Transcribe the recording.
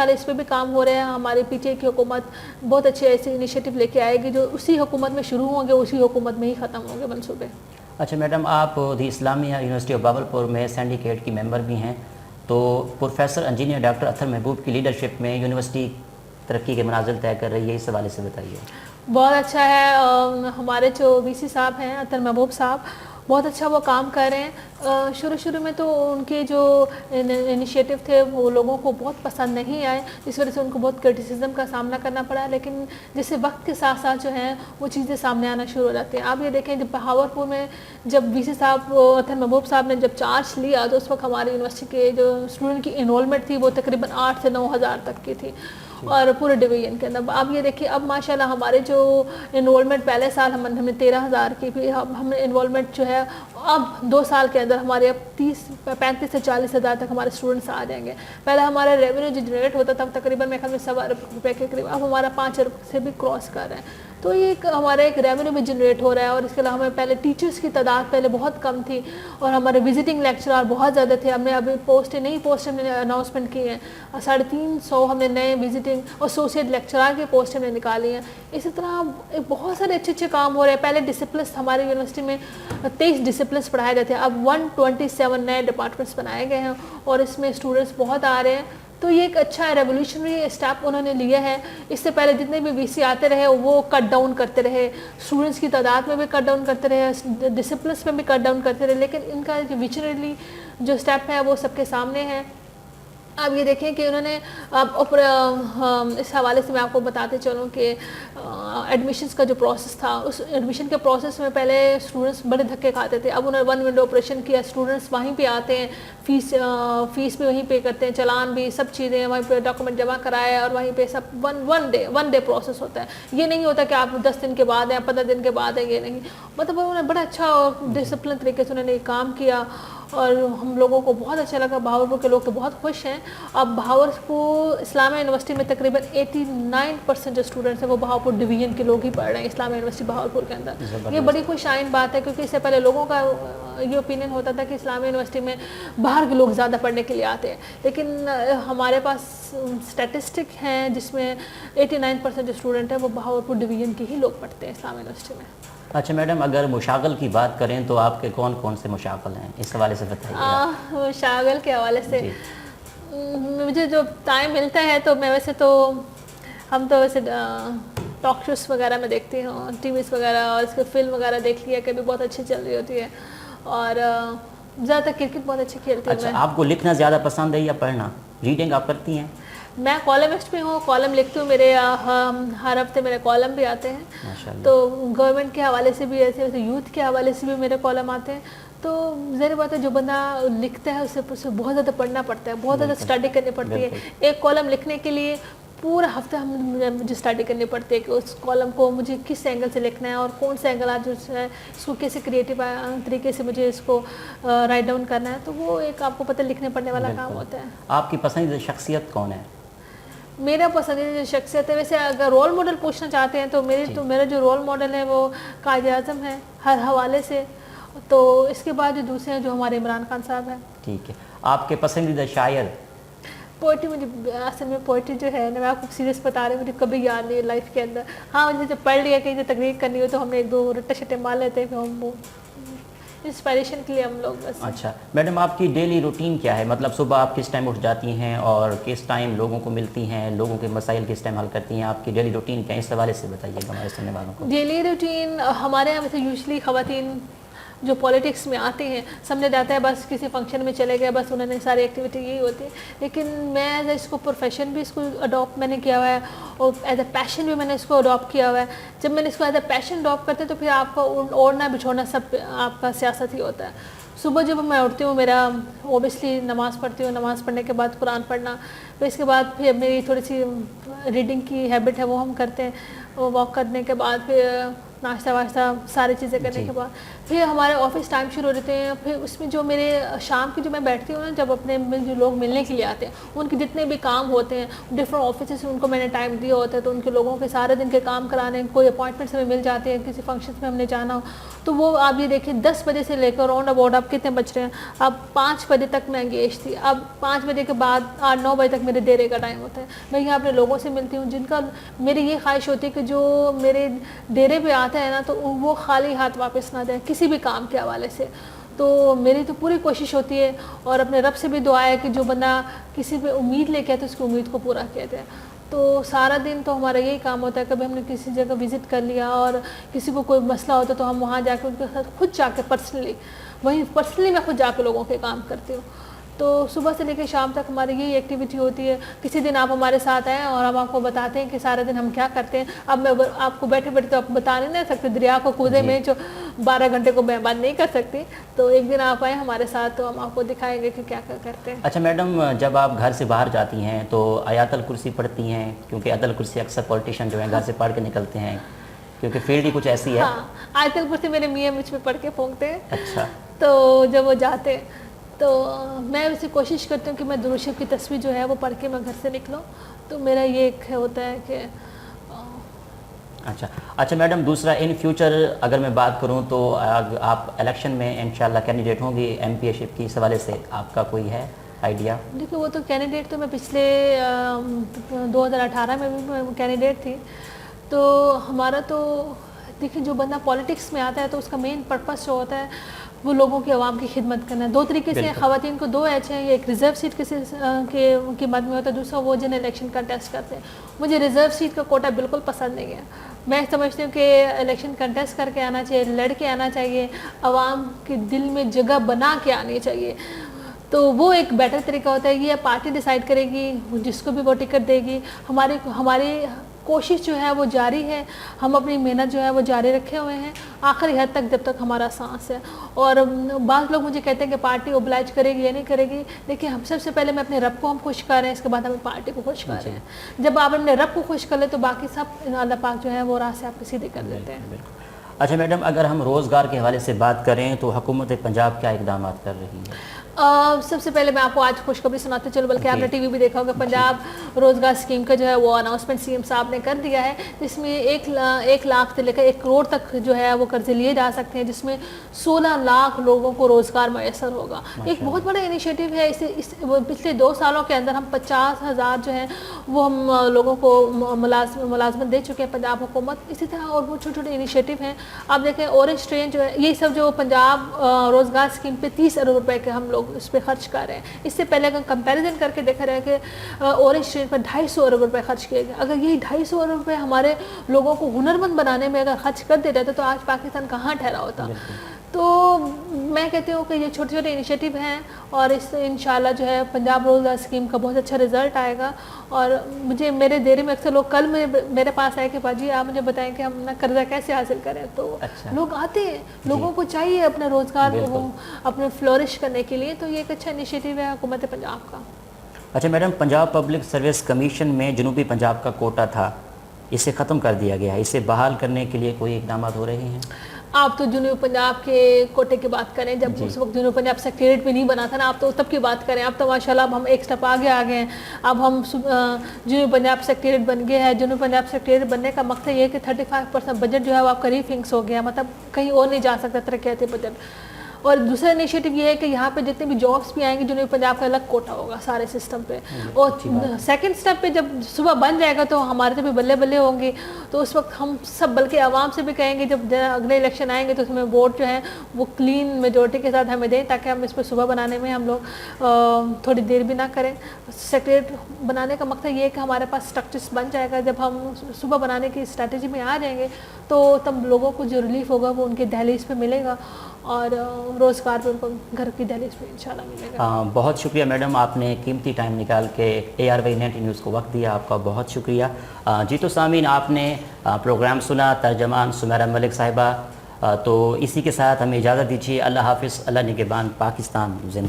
انشاءاللہ اس پہ بھی کام ہو رہے ہیں. ہماری پی ٹی آئی کی حکومت بہت اچھے ایسے انیشیٹو لے کے آئے گی جو اسی حکومت میں شروع ہوں گے, اسی حکومت میں ہی ختم ہوں گے منصوبے. اچھا میڈم, آپ دی اسلامیہ یونیورسٹی آف باولپور میں سینڈیکیٹ کی ممبر بھی ہیں, تو پروفیسر انجینئر ڈاکٹر اطہر محبوب کی لیڈرشپ میں یونیورسٹی ترقی کے منازل طے کر رہی ہے, اس حوالے سے بتائیے. بہت اچھا ہے. ہمارے جو وی سی صاحب ہیں اطہر محبوب صاحب, بہت اچھا وہ کام کر رہے ہیں. شروع میں تو ان کے جو انیشیٹو تھے وہ لوگوں کو بہت پسند نہیں آئے, اس وجہ سے ان کو بہت کرٹیسزم کا سامنا کرنا پڑا, لیکن جیسے وقت کے ساتھ ساتھ جو ہیں وہ چیزیں سامنے آنا شروع ہو جاتی ہیں. آپ یہ دیکھیں جب بہاولپور میں جب وی سی صاحب اطہر محبوب صاحب نے جب چارج لیا تو اس وقت ہماری یونیورسٹی کے جو اسٹوڈنٹ کی انرولمنٹ تھی وہ تقریباً 8 سے 9 ہزار تک کی تھی اور پورے ڈویژن کے اندر. اب یہ دیکھیے اب ماشاءاللہ ہمارے جو انرولمنٹ پہلے سال ہم نے 13,000 کی, پھر ہم نے انرولمنٹ جو ہے اب 2 سال کے اندر ہمارے اب 35 سے 40 ہزار تک ہمارے اسٹوڈنٹس آ جائیں گے. پہلے ہمارا ریونیو جو جنریٹ ہوتا تھا تقریباً میرے خیال میں 1.25 ارب روپے کے قریب, اب ہمارا 5 ارب سے بھی کراس کر رہے ہیں. تو یہ ہمارا ایک ریونیو بھی جنریٹ ہو رہا ہے. اور اس کے علاوہ ہمیں پہلے ٹیچرس کی تعداد پہلے بہت کم تھی اور ہمارے وزٹنگ لیکچرار بہت زیادہ تھے. ہم نے ابھی نئی پوسٹ ہم نے اناؤنسمنٹ کی ہیں, 350 ہم نے نئے وزٹنگ ایسوسیٹ لیکچرار کی پوسٹ ہم نے نکالی ہیں. اسی طرح بہت سارے اچھے کام ہو رہے ہیں. پہلے ڈسپلنس ہماری یونیورسٹی میں 23 ڈسپلنس پڑھائے جاتے ہیں, اب 127 نئے ڈپارٹمنٹس بنائے گئے ہیں اور اس میں اسٹوڈنٹس بہت آ رہے ہیں. تو یہ ایک اچھا ریولیوشنری اسٹیپ انہوں نے لیا ہے. اس سے پہلے جتنے بھی وی سی آتے رہے وہ کٹ ڈاؤن کرتے رہے, اسٹوڈنٹس کی تعداد میں بھی کٹ ڈاؤن کرتے رہے, ڈسپلنس میں بھی کٹ ڈاؤن کرتے رہے, لیکن ان کا جو ویژنری جو اسٹیپ ہے وہ سب کے سامنے ہے. اب یہ دیکھیں کہ انہوں نے اس حوالے سے میں آپ کو بتاتے چلوں کہ ایڈمیشنس کا جو پروسیس تھا, اس ایڈمیشن کے پروسیس میں پہلے اسٹوڈنٹس بڑے دھکے کھاتے تھے. اب انہوں نے 1 ونڈو آپریشن کیا, اسٹوڈنٹس وہیں پہ آتے ہیں, فیس بھی وہیں پہ کرتے ہیں, چلان بھی, سب چیزیں وہیں پہ ڈاکومنٹ جمع کرائے اور وہیں پہ سب ون ڈے پروسیس ہوتا ہے. یہ نہیں ہوتا کہ آپ 10 دن کے بعد ہیں, 15 دن کے بعد ہیں, یہ نہیں. مطلب انہوں نے بڑا اچھا اور ڈسپلن طریقے سے انہوں نے کام کیا اور ہم لوگوں کو بہت اچھا لگا. بہاولپور کے لوگ تو بہت خوش ہیں. اب بہاولپور اسلامیہ یونیورسٹی میں تقریباً 89% جو اسٹوڈنٹس ہیں وہ بہاولپور ڈویژن کے لوگ ہی پڑھ رہے ہیں اسلامیہ یونیورسٹی بہاولپور کے اندر. یہ بڑی خوش آئند بات ہے, کیونکہ اس سے پہلے لوگوں کا یہ اوپینین ہوتا تھا کہ اسلامیہ یونیورسٹی میں باہر کے لوگ زیادہ پڑھنے کے لیے آتے ہیں, لیکن ہمارے پاس اسٹیٹسٹک ہیں جس میں 89% جو اسٹوڈنٹ ہیں وہ بہاولپور ڈویژن کے ہی لوگ پڑھتے ہیں اسلامیہ یونیورسٹی میں. اچھا میڈم, اگر مشاغل کی بات کریں تو آپ کے کون سے مشاغل ہیں, اس حوالے سے بتائیے. مشاغل کے حوالے سے مجھے جو ٹائم ملتا ہے تو میں ویسے تو ہم تو ویسے ٹاک شوز وغیرہ میں دیکھتی ہوں, ٹی ویز وغیرہ, اور اس کے فلم وغیرہ دیکھ لیا کبھی بہت اچھی چل رہی ہوتی ہے, اور زیادہ تر کرکٹ بہت اچھی کھیلتی ہوں. اچھا, آپ کو لکھنا زیادہ پسند ہے یا پڑھنا؟ ریڈنگ آپ کرتی ہیں؟ میں کالمسٹ بھی ہوں, کالم لکھتی ہوں. میرے ہر ہفتے میرے کالم بھی آتے ہیں, تو گورنمنٹ کے حوالے سے بھی ایسے ویسے یوتھ کے حوالے سے بھی میرے کالم آتے ہیں. تو ظاہر بات ہے جو بندہ لکھتا ہے اسے بہت زیادہ پڑھنا پڑتا ہے, بہت زیادہ اسٹڈی کرنی پڑتی ہے. ایک کالم لکھنے کے لیے پورا ہفتہ مجھے اسٹڈی کرنی پڑتی ہے کہ اس کالم کو مجھے کس اینگل سے لکھنا ہے اور کون سے اینگل جو ہے اس کو کیسے کریٹیو طریقے سے مجھے اس کو رائٹ ڈاؤن کرنا ہے. تو وہ ایک آپ کو پتہ لکھنے پڑھنے والا کام ہوتا ہے. آپ کی پسندیدہ شخصیت کون ہے؟ میرا پسندیدہ شخصیت ہے, ویسے اگر رول ماڈل پوچھنا چاہتے ہیں تو میرا جو رول ماڈل ہے وہ قائد اعظم ہے ہر حوالے سے. تو اس کے بعد جو دوسرے ہیں جو ہمارے عمران خان صاحب ہیں. ٹھیک ہے. آپ کے پسندیدہ شاعر؟ پوئٹری مجھے اصل میں پوئٹری جو ہے نا, میں آپ کو سیریس بتا رہی ہوں, مجھے کبھی یاد نہیں ہے لائف کے اندر. ہاں مجھے جب پڑھ لیا کہیں سے تقریر کرنی ہو تو ہم نے 1-2 رٹے شٹے مار لیتے ہیں, پھر ہم وہ انسپائریشن کے لیے ہم لوگ بس. اچھا میڈم, آپ کی ڈیلی روٹین کیا ہے؟ مطلب صبح آپ کس ٹائم اٹھ جاتی ہیں اور کس ٹائم لوگوں کو ملتی ہیں, لوگوں کے مسائل کس ٹائم حل کرتی ہیں؟ آپ کی ڈیلی روٹین کیا ہے, اس حوالے سے بتائیے گا ہمارے سننے والوں کو. ڈیلی روٹین ہمارے یہاں ویسے یوزلی خواتین جو پولیٹکس میں آتے ہیں سمجھا جاتا ہے بس کسی فنکشن میں چلے گئے, بس انہوں نے ساری ایکٹیویٹی یہی ہوتی ہے. لیکن میں اس کو پروفیشن بھی اس کو اڈاپٹ میں نے کیا ہوا ہے, اور ایز اے پیشن بھی میں نے اس کو اڈاپٹ کیا ہوا ہے. جب میں نے اس کو ایز اے پیشن اڈاپٹ کرتے تو پھر آپ کا اوڑھنا بچھوڑنا سب آپ کا سیاست ہی ہوتا ہے. صبح جب میں اٹھتی ہوں میرا اوبیسلی نماز پڑھتی ہوں, نماز پڑھنے کے بعد قرآن پڑھنا, پھر اس کے بعد پھر میری تھوڑی سی ریڈنگ کی ہیبٹ ہے وہ ہم کرتے ہیں. واک کرنے کے بعد پھر ناشتہ واشتہ ساری چیزیں کرنے کے بعد پھر ہمارے آفس ٹائم شروع ہو جاتے ہیں. پھر اس میں جو میرے شام کی جو میں بیٹھتی ہوں نا, جب اپنے جو لوگ ملنے کے لیے آتے ہیں ان کے جتنے بھی کام ہوتے ہیں ڈفرینٹ آفیسز ان کو میں نے ٹائم دیا ہوتا ہے, تو ان کے لوگوں کے سارے دن کے کام کرانے, کوئی اپوائنٹمنٹس ہمیں مل جاتے ہیں, کسی فنکشنس میں ہم نے جانا ہو تو وہ آپ یہ دیکھیں 10 بجے سے لے کر راؤنڈ اباؤٹ اب کتنے بج رہے ہیں، اب 5 بجے تک میں انگیج تھی، اب 5 بجے کے بعد 8-9 بجے تک میرے ڈیرے کا ٹائم ہوتا ہے. میں یہاں اپنے لوگوں سے ملتی ہوں جن کا میری یہ خواہش ہوتی ہے کہ جو میرے ڈیرے پہ آتا ہے نا تو وہ خالی ہاتھ واپس نہ جائے کسی بھی کام کے حوالے سے. تو میری تو پوری کوشش ہوتی ہے اور اپنے رب سے بھی دعا ہے کہ جو بندہ کسی پہ امید لے کے آتا ہے اس کی امید کو پورا کہتے ہیں. تو سارا دن تو ہمارا یہی کام ہوتا ہے، کبھی ہم نے کسی جگہ وزٹ کر لیا اور کسی کو کوئی مسئلہ ہوتا ہے تو ہم وہاں جا کے ان کے ساتھ خود جا کے پرسنلی میں خود جا کے لوگوں کے کام کرتی ہوں. تو صبح سے لے کے شام تک ہماری یہی ایکٹیویٹی ہوتی ہے. کسی دن آپ ہمارے ساتھ آئیں اور ہم آپ کو بتاتے ہیں کہ سارے دن ہم کیا کرتے ہیں. اب میں آپ کو بیٹھے بیٹھے تو آپ بتا نہیں سکتے، دریا کو کودے میں جو 12 گھنٹے کو میں بند نہیں کر سکتی. تو ایک دن آپ آئیں ہمارے ساتھ تو ہم آپ کو دکھائیں گے کہ کیا کیا کرتے ہیں. اچھا میڈم، جب آپ گھر سے باہر جاتی ہیں تو آیات الکرسی پڑھتی ہیں؟ کیونکہ آیات الکرسی اکثر پولیٹیشین جو ہیں گھر سے پڑھ کے نکلتے ہیں، کیونکہ فیلڈ ہی کچھ ایسی ہے. ہاں، آیت الکرسی میرے میاں مجھ پہ پڑھ کے پھونکتے ہیں. اچھا. تو جب وہ جاتے تو میں اسے کوشش کرتی ہوں کہ میں درود شریف کی تصویر جو ہے وہ پڑھ کے میں گھر سے نکلوں. تو میرا یہ ایک ہوتا ہے کہ اچھا میڈم، دوسرا ان فیوچر اگر میں بات کروں تو آپ الیکشن میں انشاءاللہ کینڈیڈیٹ ہوں گی ایم پی اے شپ کی، اس حوالے سے آپ کا کوئی ہے آئیڈیا؟ دیکھیں وہ تو کینڈیڈیٹ تو میں پچھلے 2018 میں بھی کینڈیڈیٹ تھی. تو ہمارا تو دیکھیں جو بندہ پالیٹکس میں آتا ہے تو اس کا مین پرپس جو ہوتا ہے وہ لوگوں کی عوام کی خدمت کرنا ہے. 2 طریقے سے خواتین کو 2 ایچ ہیں، ایک ریزرو سیٹ کے مد میں ہوتا ہے، دوسرا وہ جن الیکشن کنٹیسٹ کرتے ہیں. مجھے ریزرو سیٹ کا کوٹا بالکل پسند نہیں ہے. میں سمجھتی ہوں کہ الیکشن کنٹیسٹ کر کے آنا چاہیے، لڑ کے آنا چاہیے، عوام کے دل میں جگہ بنا کے آنی چاہیے. تو وہ ایک بیٹر طریقہ ہوتا ہے. یہ پارٹی ڈیسائیڈ کرے گی جس کو بھی وہ ٹکٹ دے گی. ہماری کوشش جو ہے وہ جاری ہے، ہم اپنی محنت جو ہے وہ جاری رکھے ہوئے ہیں آخری حد تک جب تک ہمارا سانس ہے. اور بعض لوگ مجھے کہتے ہیں کہ پارٹی اوبلائج کرے گی یا نہیں کرے گی. دیکھیں ہم سب سے پہلے میں اپنے رب کو ہم خوش کر رہے ہیں، اس کے بعد ہم پارٹی کو خوش کر رہے ہیں. جب آپ اپنے رب کو خوش کر لیں تو باقی سب اللہ پاک جو ہے وہ راہ سے آپ کو سیدھی کر دیتے ہیں. اچھا میڈم، اگر ہم روزگار کے حوالے سے بات کریں تو حکومت پنجاب کیا اقدامات کر رہی ہے؟ سب سے پہلے میں آپ کو آج خوشخبری سناتے چلوں، بلکہ آپ نے ٹی وی بھی دیکھا ہوگا، پنجاب روزگار اسکیم کا جو ہے وہ اناؤنسمنٹ سی ایم صاحب نے کر دیا ہے، جس میں 1 لاکھ سے لے کر 1 کروڑ تک جو ہے وہ قرضے لیے جا سکتے ہیں، جس میں 16 لاکھ لوگوں کو روزگار میسر ہوگا. ایک بہت بڑا انیشیٹو ہے. پچھلے 2 سالوں کے اندر ہم 50,000 جو ہیں وہ ہم لوگوں کو ملازمت دے چکے ہیں پنجاب حکومت. اسی طرح اور وہ چھوٹے چھوٹے انیشیٹو ہیں. آپ دیکھیں اورنج ٹرین جو ہے، یہ سب جو پنجاب روزگار اسکیم پہ 30 ارب روپے کے ہم لوگ اس پہ خرچ کر رہے ہیں. اس سے پہلے اگر کمپیریزن کر کے دیکھا رہا ہے کہ اورنج ٹرین پر 250 ارب روپے خرچ کیے گئے. اگر یہی 250 ارب روپے ہمارے لوگوں کو ہنرمند بنانے میں اگر خرچ کر دیتے تو آج پاکستان کہاں ٹھہرا ہوتا. تو میں کہتی ہوں کہ یہ چھوٹے چھوٹے انیشیٹو ہیں اور اس سے انشاءاللہ جو ہے پنجاب روزگار اسکیم کا بہت اچھا رزلٹ آئے گا. اور میرے دیرے میں اکثر لوگ کل میرے پاس آئے کہ باجی آپ مجھے بتائیں کہ ہم قرضہ کیسے حاصل کریں. تو لوگ آتے ہیں، لوگوں کو چاہیے اپنا روزگار اپنے فلورش کرنے کے لیے. تو یہ ایک اچھا انیشیٹو ہے حکومت پنجاب کا. اچھا madam, Punjab public service commission میں جنوبی پنجاب کا کوٹا تھا، اسے ختم کر دیا گیا ہے، اسے بحال کرنے کے لیے کوئی اقدامات ہو رہے ہیں؟ آپ تو جنوبی پنجاب کے کوٹے کی بات کریں، جب اس وقت جنوبی پنجاب سیکریٹریٹ بھی نہیں بنا تھا نا، آپ تو تب کی بات کریں. اب تو ماشاءاللہ اب ہم ایک سٹیپ آگے آ گئے ہیں. اب ہم جنوبی پنجاب سیکریٹریٹ بن گئے ہیں. جنوبی پنجاب سیکریٹریٹ بننے کا مقصد یہ ہے کہ 35% بجٹ جو ہے وہ آپ کا ریفنکس ہو گیا، مطلب کہیں اور نہیں جا سکتا ترقیاتی بجٹ. اور دوسرا انیشیٹو یہ ہے کہ یہاں پہ جتنے بھی جابس بھی آئیں گے جنوبی پنجاب کا الگ کوٹا ہوگا سارے سسٹم پہ. اور سیکنڈ سٹیپ پہ جب صبح بن جائے گا تو ہمارے تو بھی بلے بلے ہوں گے. تو اس وقت ہم سب بلکہ عوام سے بھی کہیں گے جب اگلے الیکشن آئیں گے تو اس میں ووٹ جو ہیں وہ کلین میجورٹی کے ساتھ ہمیں دیں، تاکہ ہم اس پہ صبح بنانے میں ہم لوگ تھوڑی دیر بھی نہ کریں. سیکریٹ بنانے کا مقصد یہ ہے کہ ہمارے پاس اسٹرکچرس بن جائے گا. جب ہم صبح بنانے کی اسٹریٹجی میں آ جائیں گے تو تب لوگوں کو جو ریلیف ہوگا وہ ان کے دہلیز پہ ملے گا اور روزگار پہ ان کو گھر کی دہلیز پہ انشاءاللہ ملے گا. بہت شکریہ میڈم، آپ نے قیمتی ٹائم نکال کے ARY 90 نیوز کو وقت دیا، آپ کا بہت شکریہ. جی تو سامعین، آپ نے پروگرام سنا، ترجمان سمیرہ ملک صاحبہ. تو اسی کے ساتھ ہمیں اجازت دیجیے. اللہ حافظ، اللہ نگہبان، پاکستان زندہ.